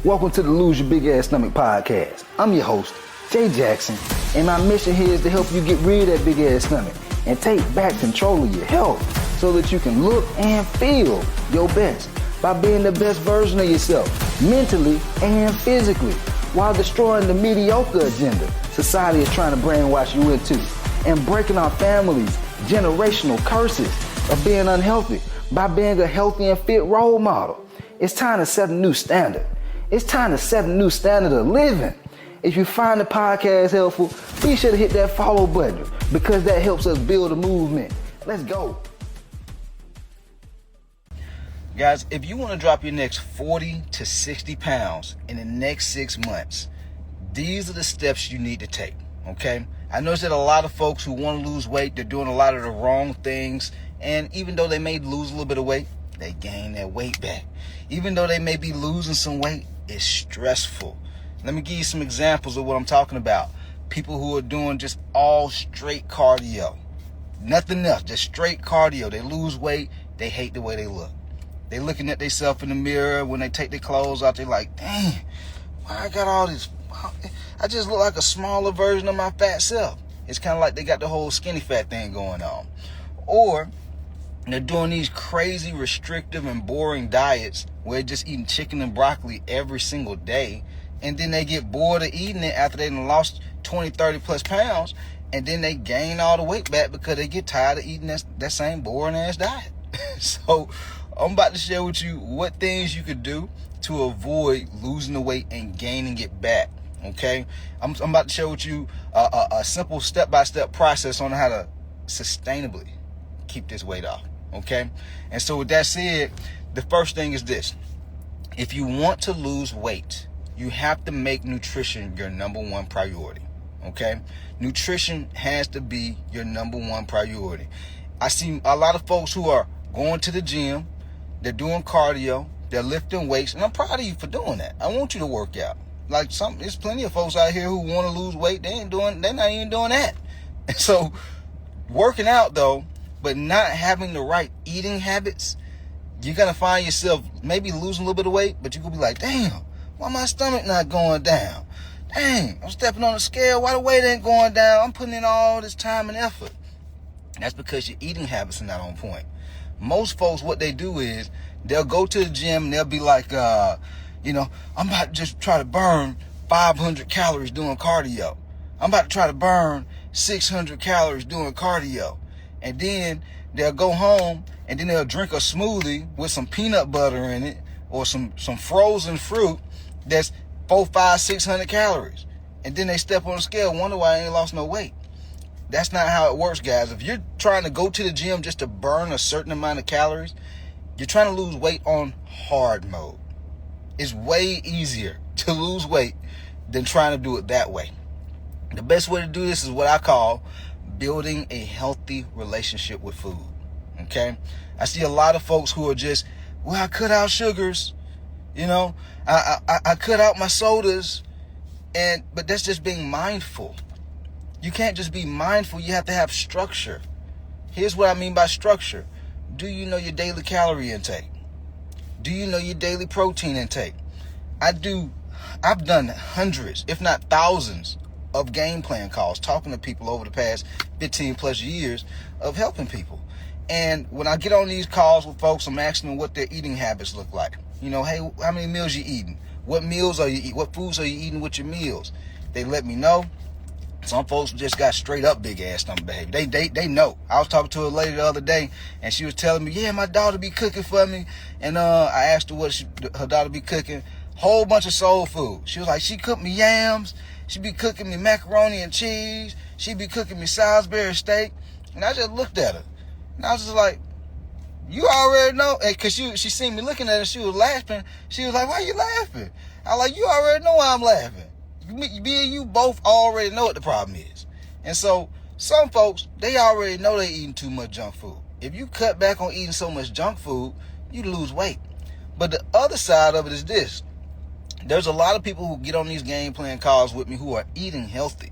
Welcome to the Lose Your Big Ass Stomach podcast. I'm your host, Jay Jackson, and my mission here is to help you get rid of that big ass stomach and take back control of your health so that you can look and feel your best by being the best version of yourself, mentally and physically, while destroying the mediocre agenda society is trying to brainwash you into, and breaking our families' generational curses of being unhealthy by being a healthy and fit role model. It's time to set a new standard. It's time to set a new standard of living. If you find the podcast helpful, be sure to hit that follow button because that helps us build a movement. Let's go. Guys, if you want to drop your next 40 to 60 pounds in the next 6 months, these are the steps you need to take, okay? I notice that a lot of folks who want to lose weight, they're doing a lot of the wrong things, and even though they may lose a little bit of weight, they gain their weight back. Even though they may be losing some weight, it's stressful. Let me give you some examples of what I'm talking about. People who are doing just all straight cardio. Nothing else, just straight cardio. They lose weight, they hate the way they look. They looking at themselves in the mirror when they take their clothes off, they're like, dang, why I got all this? I just look like a smaller version of my fat self. It's kind of like they got the whole skinny fat thing going on. Or they're doing these crazy restrictive and boring diets where they're just eating chicken and broccoli every single day. And then they get bored of eating it after they've lost 20, 30 plus pounds. And then they gain all the weight back because they get tired of eating that same boring ass diet. So I'm about to share with you what things you could do to avoid losing the weight and gaining it back. Okay? I'm about to share with you a simple step-by-step process on how to sustainably keep this weight off. Okay? And so with that said, the first thing is this. If you want to lose weight, you have to make nutrition your number one priority. Okay? Nutrition has to be your number one priority. I see a lot of folks who are going to the gym, they're doing cardio, they're lifting weights, and I'm proud of you for doing that. I want you to work out. There's plenty of folks out here who want to lose weight, they're not even doing that. And so working out though, but not having the right eating habits, you're going to find yourself maybe losing a little bit of weight, but you're going to be like, damn, why my stomach not going down? Dang, I'm stepping on the scale. Why the weight ain't going down? I'm putting in all this time and effort. That's because your eating habits are not on point. Most folks, what they do is they'll go to the gym and they'll be like, I'm about to just try to burn 500 calories doing cardio. I'm about to try to burn 600 calories doing cardio. And then they'll go home and then they'll drink a smoothie with some peanut butter in it or some frozen fruit that's 400, 500, 600 calories. And then they step on the scale, wonder why I ain't lost no weight. That's not how it works, guys. If you're trying to go to the gym just to burn a certain amount of calories, you're trying to lose weight on hard mode. It's way easier to lose weight than trying to do it that way. The best way to do this is what I call building a healthy relationship with food. Okay? I see a lot of folks who are just, I cut out sugars. I cut out my sodas. But that's just being mindful. You can't just be mindful. You have to have structure. Here's what I mean by structure. Do you know your daily calorie intake? Do you know your daily protein intake? I've done hundreds, if not thousands, of game plan calls, talking to people over the past 15 plus years of helping people. And when I get on these calls with folks, I'm asking them what their eating habits look like. Hey, how many meals you eating? What meals are you eating? What foods are you eating with your meals? They let me know. Some folks just got straight up big ass stomach behavior. They know. I was talking to a lady the other day, and she was telling me, yeah, my daughter be cooking for me. And I asked her what her daughter be cooking. Whole bunch of soul food. She was like, she cooked me yams. She be cooking me macaroni and cheese. She be cooking me Salisbury steak. And I just looked at her. And I was just like, you already know. Because she seen me looking at her. She was laughing. She was like, why you laughing? I was like, you already know why I'm laughing. Me and you both already know what the problem is. And so some folks, they already know they're eating too much junk food. If you cut back on eating so much junk food, you lose weight. But the other side of it is this. There's a lot of people who get on these game plan calls with me who are eating healthy.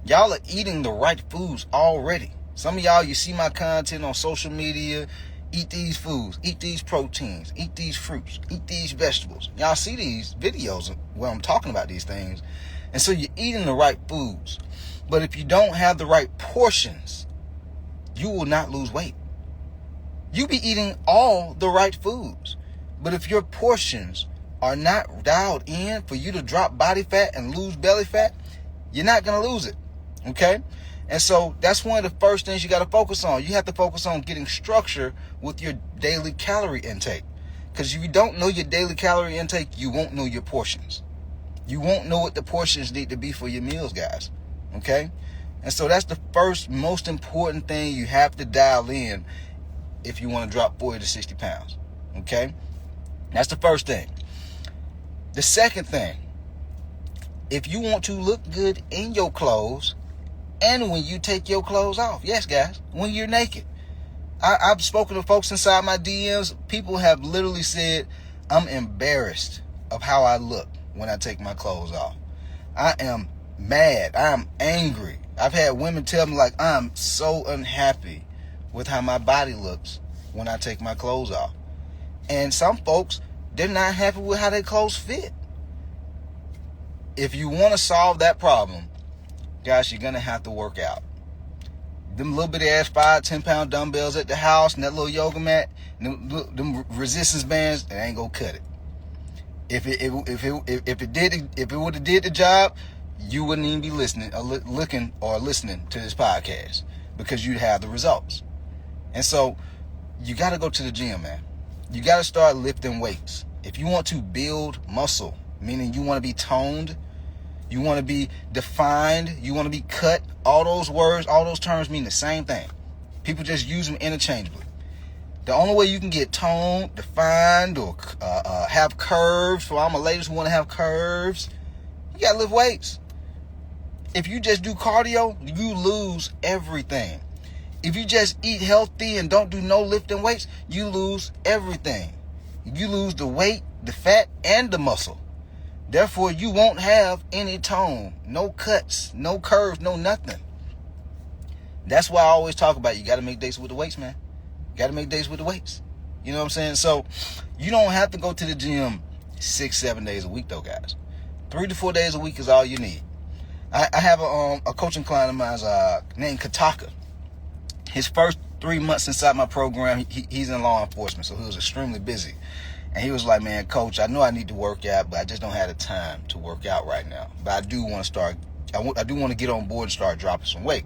Y'all are eating the right foods already. Some of y'all, you see my content on social media, Eat these foods, eat these proteins, eat these fruits, eat these vegetables. Y'all see these videos where I'm talking about these things. And so you're eating the right foods. But if you don't have the right portions, you will not lose weight. You be eating all the right foods. But if your portions are not dialed in for you to drop body fat and lose belly fat, you're not going to lose it. Okay? And so that's one of the first things you got to focus on. You have to focus on getting structure with your daily calorie intake. Because if you don't know your daily calorie intake, you won't know your portions. You won't know what the portions need to be for your meals, guys. Okay? And so that's the first most important thing you have to dial in if you want to drop 40 to 60 pounds. Okay? That's the first thing. The second thing, if you want to look good in your clothes and when you take your clothes off, yes, guys, when you're naked. I've spoken to folks inside my DMs. People have literally said, I'm embarrassed of how I look when I take my clothes off. I am mad. I am angry. I've had women tell me, like, I'm so unhappy with how my body looks when I take my clothes off. And some folks, they're not happy with how their clothes fit. If you want to solve that problem, guys, you're going to have to work out. Them little bitty ass 5-10 pound dumbbells at the house and that little yoga mat, them resistance bands, it ain't gonna cut it. If it would have did the job, you wouldn't even be listening or looking or listening to this podcast, because you'd have the results. And so you got to go to the gym, man. You got to start lifting weights. If you want to build muscle, meaning you want to be toned, you want to be defined, you want to be cut, all those words, all those terms mean the same thing. People just use them interchangeably. The only way you can get toned, defined, or have curves, for all my ladies who want to have curves, you got to lift weights. If you just do cardio, you lose everything. If you just eat healthy and don't do no lifting weights, you lose everything. You lose the weight, the fat, and the muscle. Therefore, you won't have any tone, no cuts, no curves, no nothing. That's why I always talk about you got to make dates with the weights, man. You got to make dates with the weights. You know what I'm saying? So you don't have to go to the gym 6-7 days a week, though, guys. 3 to 4 days a week is all you need. I have a coaching client of mine named Kataka. His first 3 months inside my program, he's in law enforcement, so he was extremely busy. And he was like, man, coach, I know I need to work out, but I just don't have the time to work out right now. But I do want to start, I do want to get on board and start dropping some weight.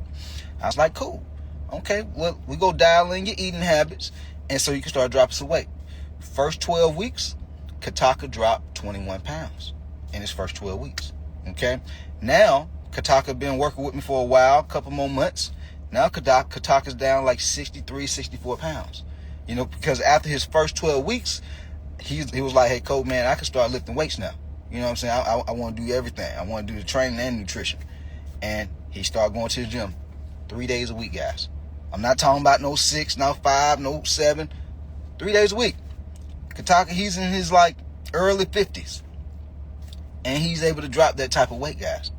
I was like, cool. Okay, well, we go dial in your eating habits, and so you can start dropping some weight. First 12 weeks, Kataka dropped 21 pounds in his first 12 weeks. Okay? Now, Kataka been working with me for a while, a couple more months. Now Kataka's down like 63, 64 pounds. You know, because after his first 12 weeks, he was like, hey, coach, man, I can start lifting weights now. You know what I'm saying? I want to do everything. I want to do the training and nutrition. And he started going to the gym 3 days a week, guys. I'm not talking about no 6, no 5, no 7. 3 days a week. Kataka, he's in his like early 50s. And he's able to drop that type of weight, guys.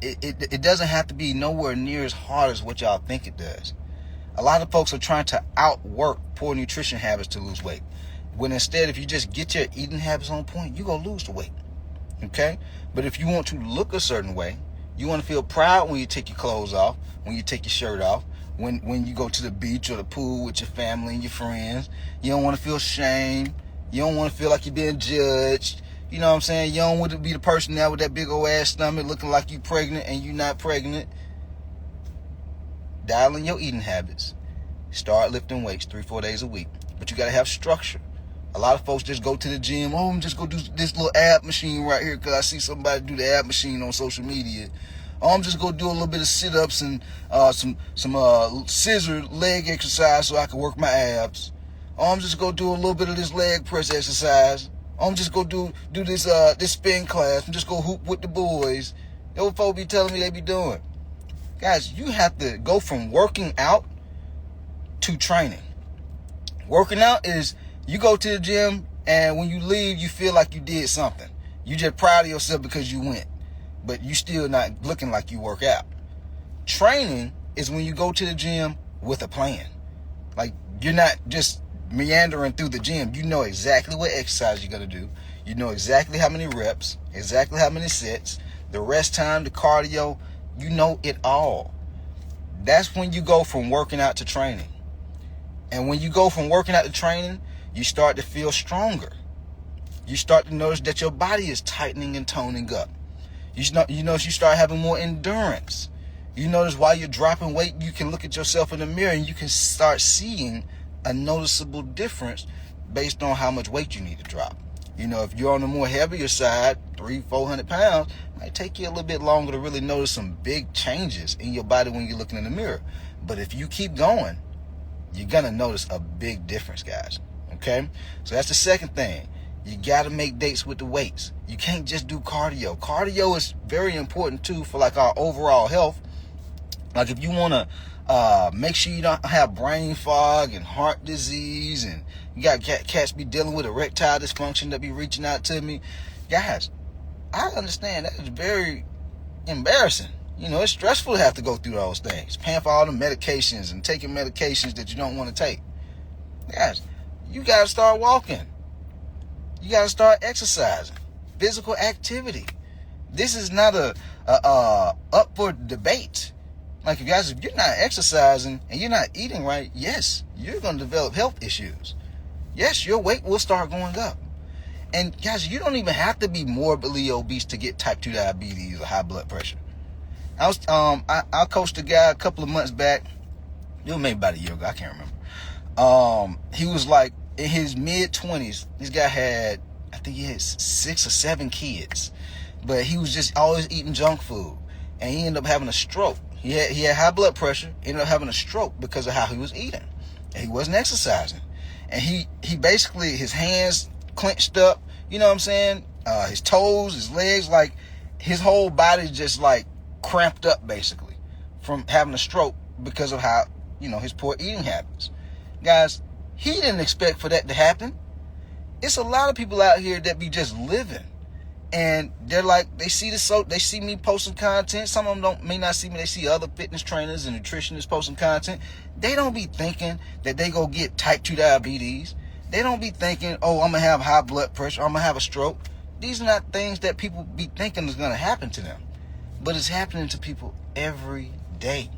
It doesn't have to be nowhere near as hard as what y'all think it does. A lot of folks are trying to outwork poor nutrition habits to lose weight. When instead, if you just get your eating habits on point, you're going to lose the weight. Okay? But if you want to look a certain way, you want to feel proud when you take your clothes off, when you take your shirt off, when you go to the beach or the pool with your family and your friends. You don't want to feel shame. You don't want to feel like you're being judged. You know what I'm saying? You don't want to be the person now with that big old ass stomach looking like you pregnant and you not pregnant. Dial in your eating habits. Start lifting weights 3-4 days a week. But you got to have structure. A lot of folks just go to the gym. Oh, I'm just going to do this little ab machine right here because I see somebody do the ab machine on social media. Oh, I'm just going to do a little bit of sit-ups and some scissor leg exercise so I can work my abs. Oh, I'm just going to do a little bit of this leg press exercise. Oh, I'm just going to do this spin class. I'm just going to hoop with the boys. Those folks be telling me they be doing. Guys, you have to go from working out to training. Working out is you go to the gym and when you leave, you feel like you did something. You just proud of yourself because you went, but you still not looking like you work out. Training is when you go to the gym with a plan. Like You're not just meandering through the gym. You know exactly what exercise you're going to do. You know exactly how many reps, exactly how many sets, the rest time, the cardio. You know it all. That's when you go from working out to training. And when you go from working out to training, you start to feel stronger. You start to notice that your body is tightening and toning up. You notice you start having more endurance. You notice while you're dropping weight, you can look at yourself in the mirror and you can start seeing a noticeable difference based on how much weight you need to drop. You know, if you're on the more heavier side, 300-400 pounds, it might take you a little bit longer to really notice some big changes in your body when you're looking in the mirror. But if you keep going, you're going to notice a big difference, guys. Okay? So that's the second thing. You got to make dates with the weights. You can't just do cardio. Cardio is very important, too, for like our overall health. Like if you want to make sure you don't have brain fog and heart disease, and you got cats be dealing with erectile dysfunction that be reaching out to me. Guys, I understand that is very embarrassing. You know, it's stressful to have to go through those things. Paying for all the medications and taking medications that you don't want to take. Guys, you got to start walking. You got to start exercising. Physical activity. This is not a up for debate. Like, you guys, if you're not exercising and you're not eating right, yes, you're going to develop health issues. Yes, your weight will start going up. And guys, you don't even have to be morbidly obese to get type 2 diabetes or high blood pressure. I coached a guy a couple of months back. It was maybe about a year ago. I can't remember. He was like in his mid-20s. This guy had, I think he had 6 or 7 kids. But he was just always eating junk food. And he ended up having a stroke. He had high blood pressure. Ended up having a stroke because of how he was eating. And he wasn't exercising. And he basically, his hands clenched up. You know what I'm saying? His toes, his legs, like his whole body just like cramped up basically from having a stroke because of how, you know, his poor eating habits. Guys, he didn't expect for that to happen. It's a lot of people out here that be just living. And they're like, they see me posting content. Some of them may not see me. They see other fitness trainers and nutritionists posting content. They don't be thinking that they go get type 2 diabetes. They don't be thinking, oh, I'm going to have high blood pressure. I'm going to have a stroke. These are not things that people be thinking is going to happen to them. But it's happening to people every day.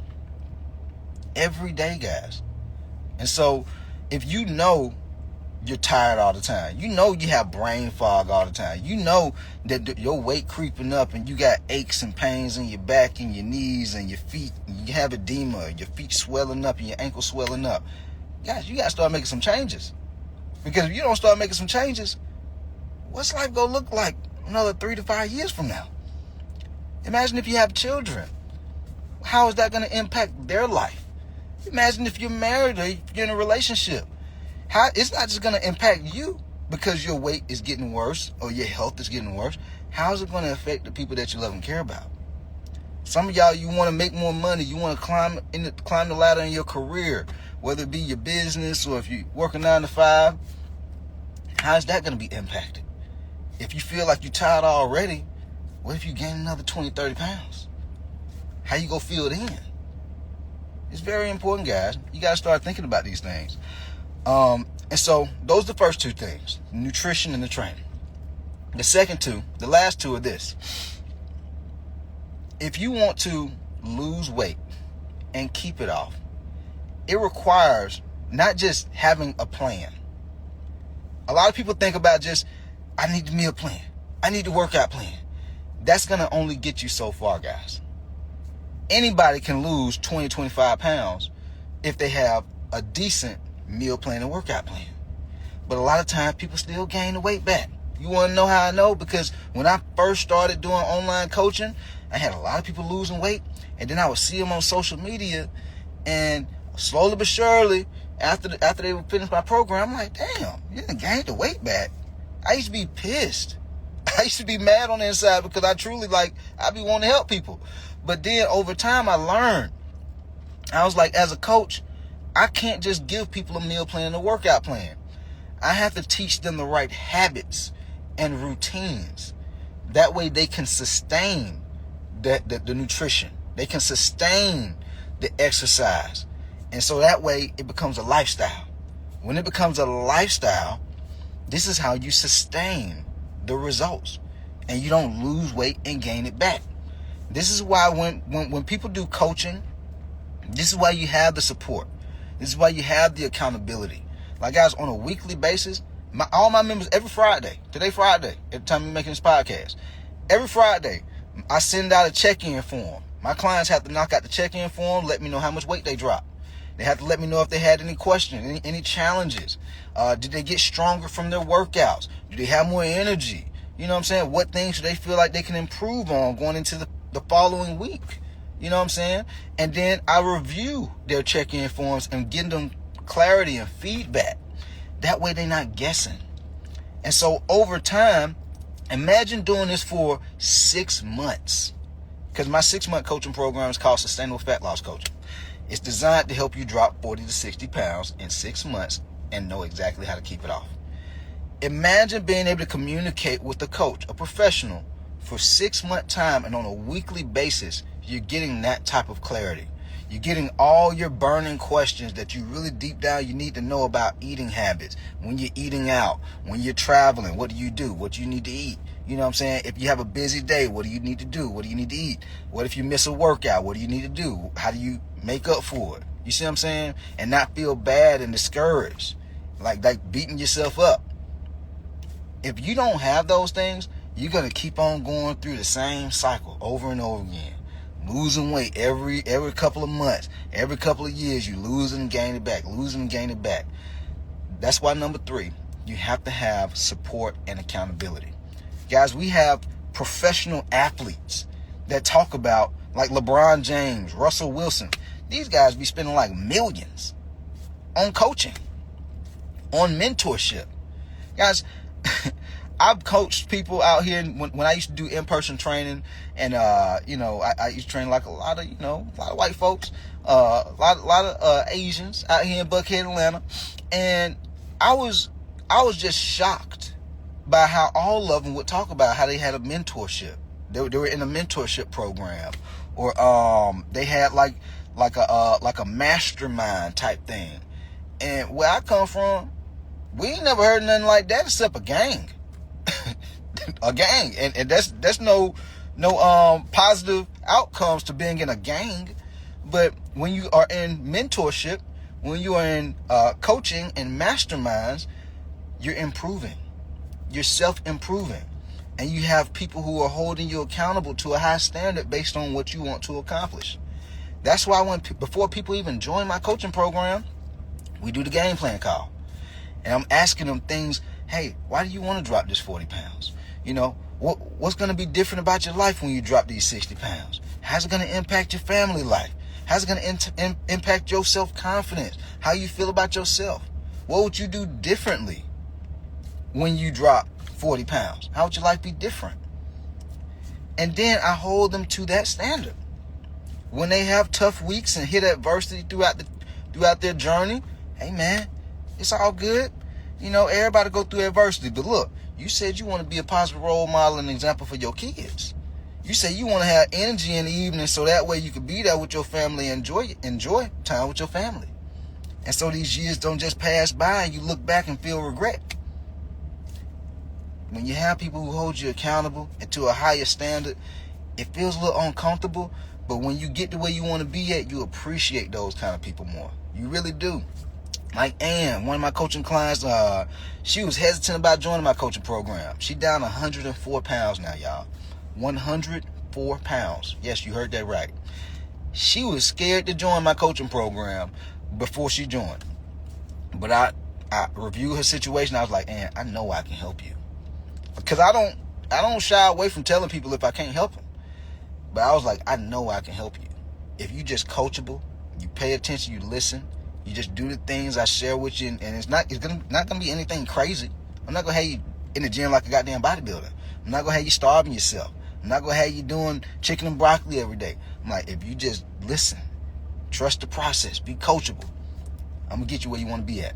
Every day, guys. And so if you know you're tired all the time, you know you have brain fog all the time, you know that your weight creeping up and you got aches and pains in your back and your knees and your feet, and you have edema, your feet swelling up and your ankles swelling up, guys, you got to start making some changes. Because if you don't start making some changes, what's life going to look like another 3 to 5 years from now? Imagine if you have children. How is that going to impact their life? Imagine if you're married or you're in a relationship. It's not just going to impact you because your weight is getting worse or your health is getting worse. How is it going to affect the people that you love and care about? Some of y'all, you want to make more money. You want to climb the ladder in your career, whether it be your business or if you're working 9 to 5. How is that going to be impacted? If you feel like you're tired already, what if you gain another 20, 30 pounds? How you going to feel then? It's very important, guys. You got to start thinking about these things. And so those are the first 2 things, nutrition and the training. The last two are this. If you want to lose weight and keep it off, it requires not just having a plan. A lot of people think about just, I need the meal plan. I need the workout plan. That's going to only get you so far, guys. Anybody can lose 20, 25 pounds if they have a decent meal plan and workout plan. But a lot of times people still gain the weight back. You want to know how I know? Because when I first started doing online coaching, I had a lot of people losing weight, and then I would see them on social media, and slowly but surely, after they would finish my program, I'm like, damn, you didn't gain the weight back. I used to be pissed. I used to be mad on the inside because I truly I be wanting to help people. But then over time I learned. I was like, as a coach, I can't just give people a meal plan and a workout plan. I have to teach them the right habits and routines. That way they can sustain the nutrition. They can sustain the exercise. And so that way it becomes a lifestyle. When it becomes a lifestyle, this is how you sustain the results. And you don't lose weight and gain it back. This is why when people do coaching, this is why you have the support. This is why you have the accountability. Like, guys, on a weekly basis, all my members, every Friday, today Friday, every time I'm making this podcast, every Friday, I send out a check-in form. My clients have to knock out the check-in form, let me know how much weight they dropped. They have to let me know if they had any questions, any challenges. Did they get stronger from their workouts? Do they have more energy? You know what I'm saying? What things do they feel like they can improve on going into the following week? You know what I'm saying? And then I review their check-in forms and give them clarity and feedback. That way they're not guessing. And so over time, imagine doing this for 6 months. Because my 6-month coaching program is called Sustainable Fat Loss Coaching. It's designed to help you drop 40 to 60 pounds in 6 months and know exactly how to keep it off. Imagine being able to communicate with a coach, a professional, for 6-month time, and on a weekly basis, you're getting that type of clarity. You're getting all your burning questions that you really deep down you need to know about eating habits. When you're eating out, when you're traveling, what do you do? What do you need to eat? You know what I'm saying? If you have a busy day, what do you need to do? What do you need to eat? What if you miss a workout? What do you need to do? How do you make up for it? You see what I'm saying? And not feel bad and discouraged, like beating yourself up. If you don't have those things, you're going to keep on going through the same cycle over and over again. Losing weight every couple of months, every couple of years, you losing and gaining it back, losing and gaining it back. That's why number 3, you have to have support and accountability. Guys, we have professional athletes that talk about, like LeBron James, Russell Wilson. These guys be spending like millions on coaching, on mentorship. Guys, I've coached people out here when I used to do in-person training, and I used to train like a lot of white folks, a lot of Asians out here in Buckhead, Atlanta, and I was just shocked by how all of them would talk about how they had a mentorship. They were in a mentorship program, or they had like a mastermind type thing. And where I come from, we ain't never heard nothing like that except a gang. A gang, and that's no positive outcomes to being in a gang. But when you are in mentorship, when you are in coaching and masterminds, you're improving, you're self-improving, and you have people who are holding you accountable to a high standard based on what you want to accomplish. That's why before people even join my coaching program, we do the game plan call, and I'm asking them things. Hey, why do you want to drop this 40 pounds? You know, what's going to be different about your life when you drop these 60 pounds? How's it going to impact your family life? How's it going to impact your self-confidence? How you feel about yourself? What would you do differently when you drop 40 pounds? How would your life be different? And then I hold them to that standard. When they have tough weeks and hit adversity throughout their journey, hey man, it's all good. You know, everybody go through adversity. But look, you said you want to be a positive role model and example for your kids. You say you want to have energy in the evening so that way you can be there with your family and enjoy time with your family. And so these years don't just pass by and you look back and feel regret. When you have people who hold you accountable and to a higher standard, it feels a little uncomfortable. But when you get to where you want to be at, you appreciate those kind of people more. You really do. Like Ann, one of my coaching clients, she was hesitant about joining my coaching program. She down 104 pounds now, y'all. 104 pounds. Yes, you heard that right. She was scared to join my coaching program before she joined. But I reviewed her situation. I was like, Ann, I know I can help you. Because I don't shy away from telling people if I can't help them. But I was like, I know I can help you. If you just coachable, you pay attention, you listen, you just do the things I share with you, and it's not gonna be anything crazy. I'm not gonna have you in the gym like a goddamn bodybuilder. I'm not gonna have you starving yourself. I'm not gonna have you doing chicken and broccoli every day. I'm like, if you just listen, trust the process, be coachable, I'm gonna get you where you want to be at.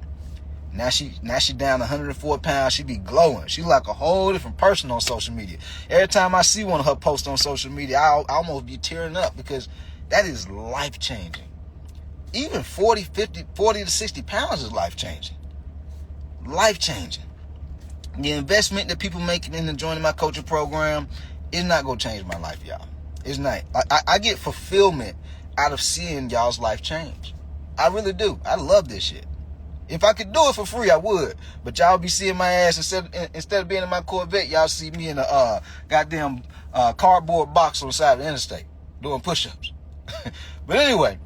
Now she down 104 pounds. She be glowing. She like a whole different person on social media. Every time I see one of her posts on social media, I almost be tearing up because that is life changing. Even 40 to 60 pounds is life changing. life-changing. The investment that people making into joining my coaching program is not going to change my life, y'all. It's not. I get fulfillment out of seeing y'all's life change. I really do. I love this shit. If I could do it for free, I would. But y'all be seeing my ass instead of being in my Corvette, y'all see me in a goddamn cardboard box on the side of the interstate doing push-ups. But anyway,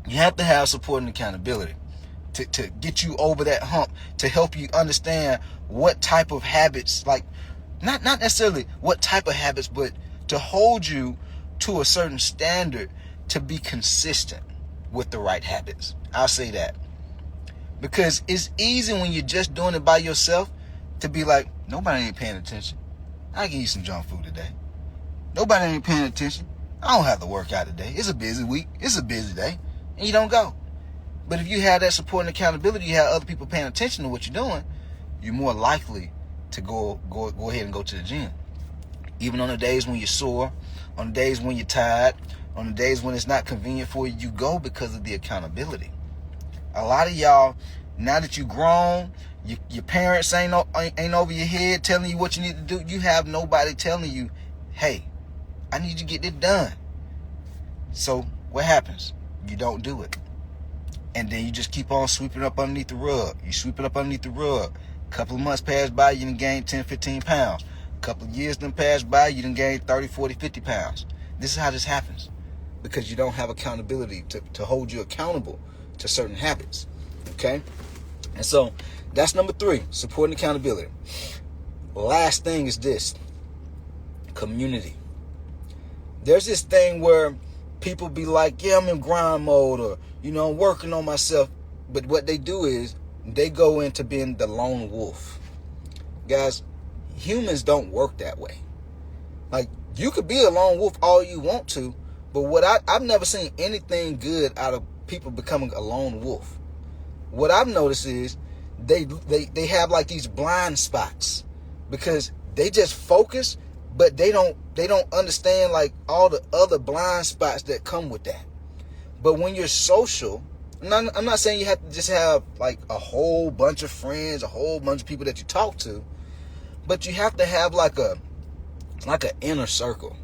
you have to have support and accountability to get you over that hump, to help you understand what type of habits, like not necessarily what type of habits, but to hold you to a certain standard to be consistent with the right habits. I'll say that. Because it's easy when you're just doing it by yourself to be like, nobody ain't paying attention. I can eat some junk food today. Nobody ain't paying attention. I don't have to work out today. It's a busy week. It's a busy day. And you don't go. But if you have that support and accountability, you have other people paying attention to what you're doing, you're more likely to go ahead and go to the gym. Even on the days when you're sore, on the days when you're tired, on the days when it's not convenient for you, you go because of the accountability. A lot of y'all, now that you've grown, your parents ain't over your head telling you what you need to do. You have nobody telling you, hey, I need you to get this done. So what happens? You don't do it. And then you just keep on sweeping up underneath the rug. You sweep it up underneath the rug. A couple of months pass by, you done gained 10, 15 pounds. A couple of years done pass by, you done gained 30, 40, 50 pounds. This is how this happens. Because you don't have accountability to hold you accountable to certain habits. Okay? And so that's number 3, support and accountability. Last thing is this: community. There's this thing where people be like, yeah, I'm in grind mode, or, I'm working on myself. But what they do is they go into being the lone wolf. Guys, humans don't work that way. Like, you could be a lone wolf all you want to, but I've never seen anything good out of people becoming a lone wolf. What I've noticed is they have like these blind spots because they just focus, but they don't understand like all the other blind spots that come with that. But when you're social, I'm not saying you have to just have like a whole bunch of friends, a whole bunch of people that you talk to, but you have to have like an inner circle.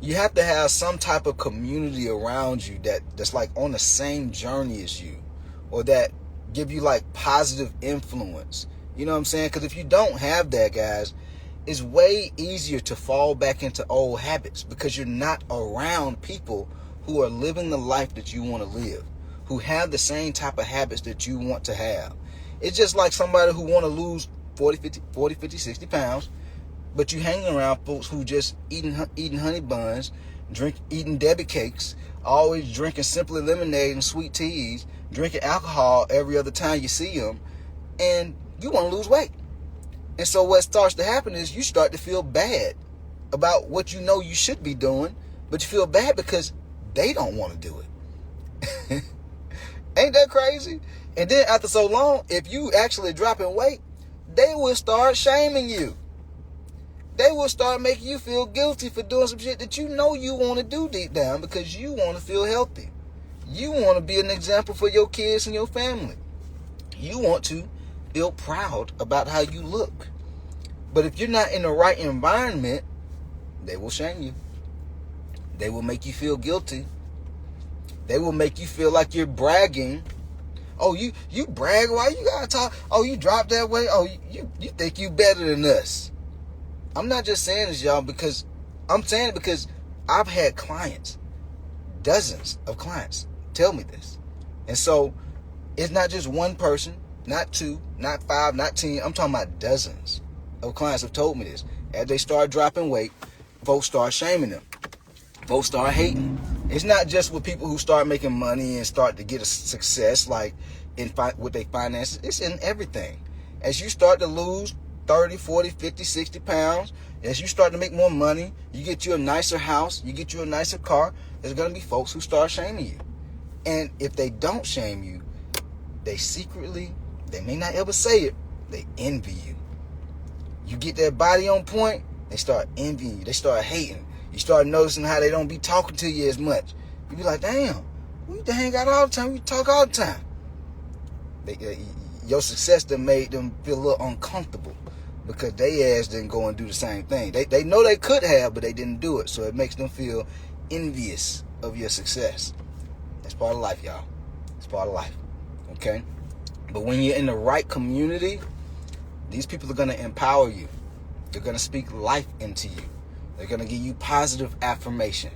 You have to have some type of community around you that's like on the same journey as you, or that give you like positive influence. You know what I'm saying? Because if you don't have that, guys, it's way easier to fall back into old habits because you're not around people who are living the life that you want to live, who have the same type of habits that you want to have. It's just like somebody who want to lose 40, 50, 60 pounds, but you hanging around folks who just eating honey buns, eating Debbie cakes, always drinking Simply Lemonade and sweet teas, drinking alcohol every other time you see them, and you want to lose weight. And so what starts to happen is you start to feel bad about what you know you should be doing, but you feel bad because they don't want to do it. Ain't that crazy? And then after so long, if you actually dropping weight, they will start shaming you. They will start making you feel guilty for doing some shit that you know you want to do deep down because you want to feel healthy. You want to be an example for your kids and your family. You want to feel proud about how you look. But if you're not in the right environment, they will shame you. They will make you feel guilty. They will make you feel like you're bragging. Oh, you brag? Why you gotta talk? Oh, you dropped that weight? Oh, you think you better than us? I'm not just saying this, y'all, because I'm saying it because I've had clients, dozens of clients, tell me this. And so it's not just one person, not 2, not 5, not 10. I'm talking about dozens of clients have told me this. As they start dropping weight, folks start shaming them. Folks start hating. It's not just with people who start making money and start to get a success, like with their finances. It's in everything. As you start to lose 30, 40, 50, 60 pounds, as you start to make more money, you get you a nicer house, you get you a nicer car, there's going to be folks who start shaming you. And if they don't shame you, they secretly, they may not ever say it, they envy you. You get that body on point, they start envying you, they start hating. You start noticing how they don't be talking to you as much. You be like, damn, we hang out all the time, we talk all the time. your success that made them feel a little uncomfortable because they ass didn't go and do the same thing. They know they could have, but they didn't do it. So it makes them feel envious of your success. That's part of life, y'all. It's part of life. Okay? But when you're in the right community, these people are going to empower you. They're going to speak life into you. They're going to give you positive affirmation.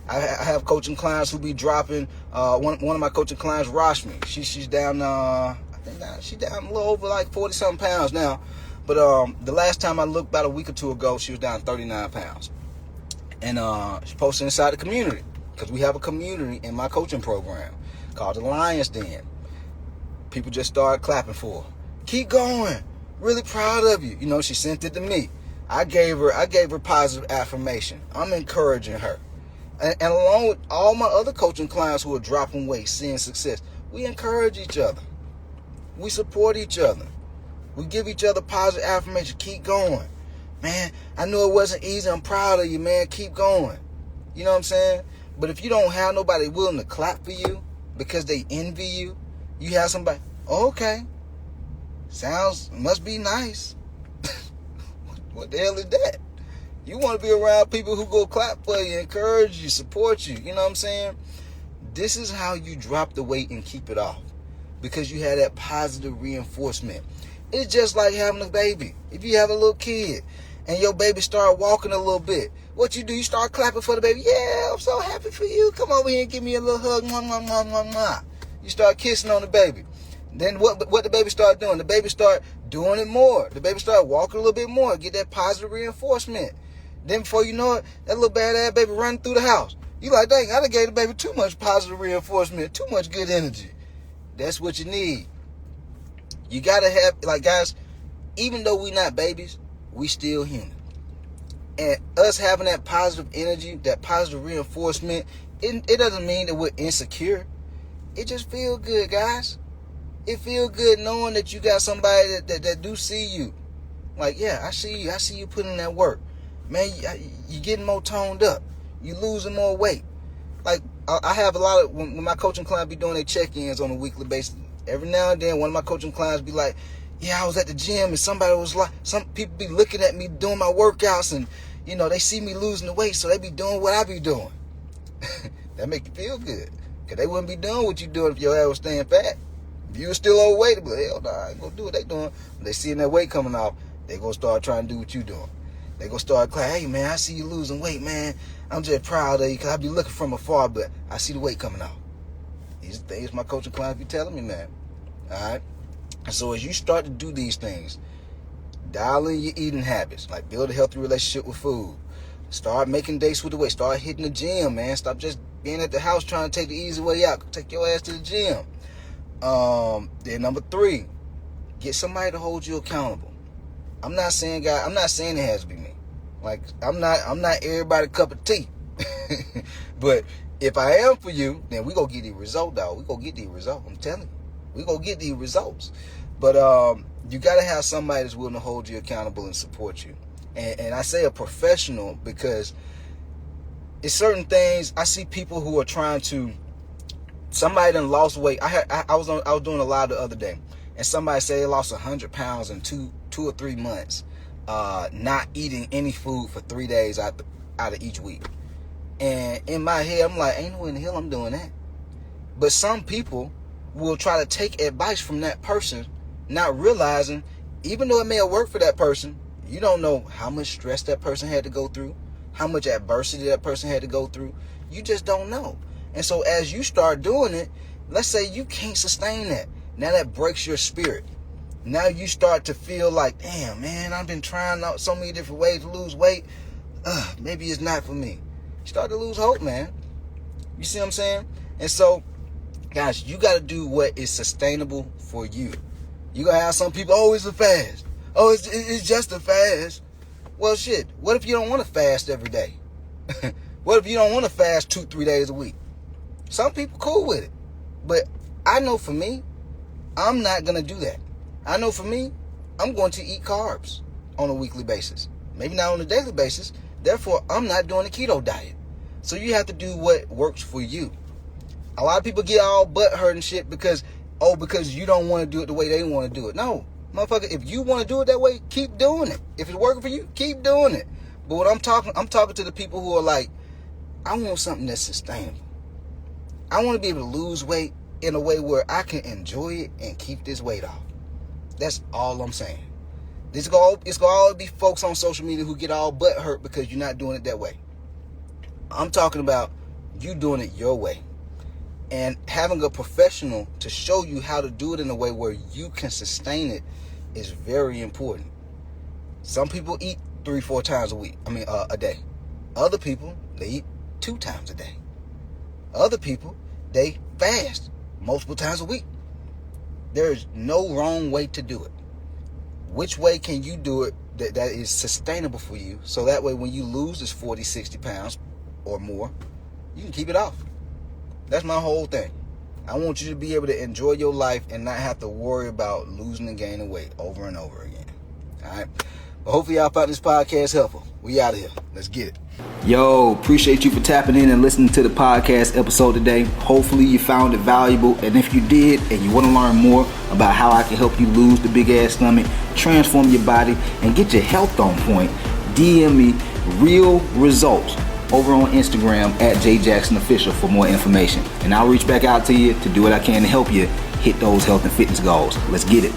I have coaching clients who be dropping. One of my coaching clients, Rashmi, she's down. I think she's down a little over like 40-something pounds now. But the last time I looked, about a week or two ago, she was down 39 pounds. And she posted inside the community, because we have a community in my coaching program called the Lion's Den. People just started clapping for her. Keep going. Really proud of you. You know, she sent it to me. I gave her positive affirmation. I'm encouraging her. And along with all my other coaching clients who are dropping weight, seeing success, we encourage each other. We support each other. We give each other positive affirmation. Keep going. Man, I know it wasn't easy. I'm proud of you, man. Keep going. You know what I'm saying? But if you don't have nobody willing to clap for you because they envy you, you have somebody, okay, must be nice. What the hell is that? You want to be around people who go clap for you, encourage you, support you. You know what I'm saying? This is how you drop the weight and keep it off, because you had that positive reinforcement. It's just like having a baby. If you have a little kid and your baby start walking a little bit, what you do, you start clapping for the baby. Yeah, I'm so happy for you. Come over here and give me a little hug. Mwah, mwah, mwah, mwah, mwah. You start kissing on the baby. Then what the baby start doing? The baby start doing it more. The baby start walking a little bit more. Get that positive reinforcement. Then before you know it, that little badass baby running through the house. You like, dang, I done gave the baby too much positive reinforcement, too much good energy. That's what you need. You got to have, like, guys, even though we not babies, we still human. And us having that positive energy, that positive reinforcement, it doesn't mean that we're insecure. It just feels good, guys. It feels good knowing that you got somebody that do see you. Like, yeah, I see you. I see you putting in that work. Man, you getting more toned up. You losing more weight. Like, I have a lot of, when my coaching clients be doing their check-ins on a weekly basis, every now and then one of my coaching clients be like, yeah, I was at the gym and somebody was like, some people be looking at me doing my workouts and, you know, they see me losing the weight, so they be doing what I be doing. That make you feel good. Because they wouldn't be doing what you doing if your ass was staying fat. If you were still overweight, they'd be like, hell nah, I ain't gonna do what they doing. When they seeing that weight coming off, they gonna start trying to do what you doing. They gonna start crying, hey man, I see you losing weight, man. I'm just proud of you, because I be looking from afar, but I see the weight coming off. These are things my coaching clients be telling me, man. Alright? And so as you start to do these things, dial in your eating habits, like build a healthy relationship with food. Start making dates with the weight. Start hitting the gym, man. Stop just being at the house trying to take the easy way out. Take your ass to the gym. Then number 3, get somebody to hold you accountable. I'm not saying it has to be me. Like, I'm not everybody's cup of tea. But if I am for you, then we gonna get the result, dog. We gonna get the result. I'm telling you. We gonna get the results. But you gotta have somebody that's willing to hold you accountable and support you. And I say a professional because it's certain things. I see people who are trying to, somebody done lost weight. I was doing a live the other day, and somebody said they lost 100 pounds in two or 3 months, not eating any food for 3 days out of each week. And in my head, I'm like, ain't no way in the hell I'm doing that. But some people will try to take advice from that person, not realizing, even though it may have worked for that person, you don't know how much stress that person had to go through, how much adversity that person had to go through. You just don't know. And so as you start doing it, let's say you can't sustain that. Now that breaks your spirit. Now you start to feel like, damn, man, I've been trying out so many different ways to lose weight. Maybe it's not for me. You start to lose hope, man. You see what I'm saying? And so, guys, you got to do what is sustainable for you. You're going to have some people, oh, it's a fast. Oh, it's just a fast. Well, shit, what if you don't want to fast every day? What if you don't want to fast 2-3 days a week? Some people cool with it. But I know for me, I'm not going to do that. I know for me, I'm going to eat carbs on a weekly basis. Maybe not on a daily basis. Therefore, I'm not doing a keto diet. So you have to do what works for you. A lot of people get all butt hurt and shit because, oh, because you don't want to do it the way they want to do it. No, motherfucker, if you want to do it that way, keep doing it. If it's working for you, keep doing it. But what I'm talking to the people who are like, I want something that's sustainable. I want to be able to lose weight in a way where I can enjoy it and keep this weight off. That's all I'm saying. It's gonna all be folks on social media who get all butt hurt because you're not doing it that way. I'm talking about you doing it your way. And having a professional to show you how to do it in a way where you can sustain it is very important. Some people eat 3-4 times a day. Other people, they eat 2 times a day. Other people, they fast multiple times a week. There's no wrong way to do it. Which way can you do it that is sustainable for you, so that way when you lose this 40, 60 pounds or more, you can keep it off. That's my whole thing. I want you to be able to enjoy your life and not have to worry about losing and gaining weight over and over again. All right? But hopefully y'all found this podcast helpful. We out of here. Let's get it. Yo, appreciate you for tapping in and listening to the podcast episode today. Hopefully you found it valuable. And if you did and you want to learn more about how I can help you lose the big ass stomach, transform your body, and get your health on point, DM me real results over on Instagram at JJacksonOfficial for more information. And I'll reach back out to you to do what I can to help you hit those health and fitness goals. Let's get it.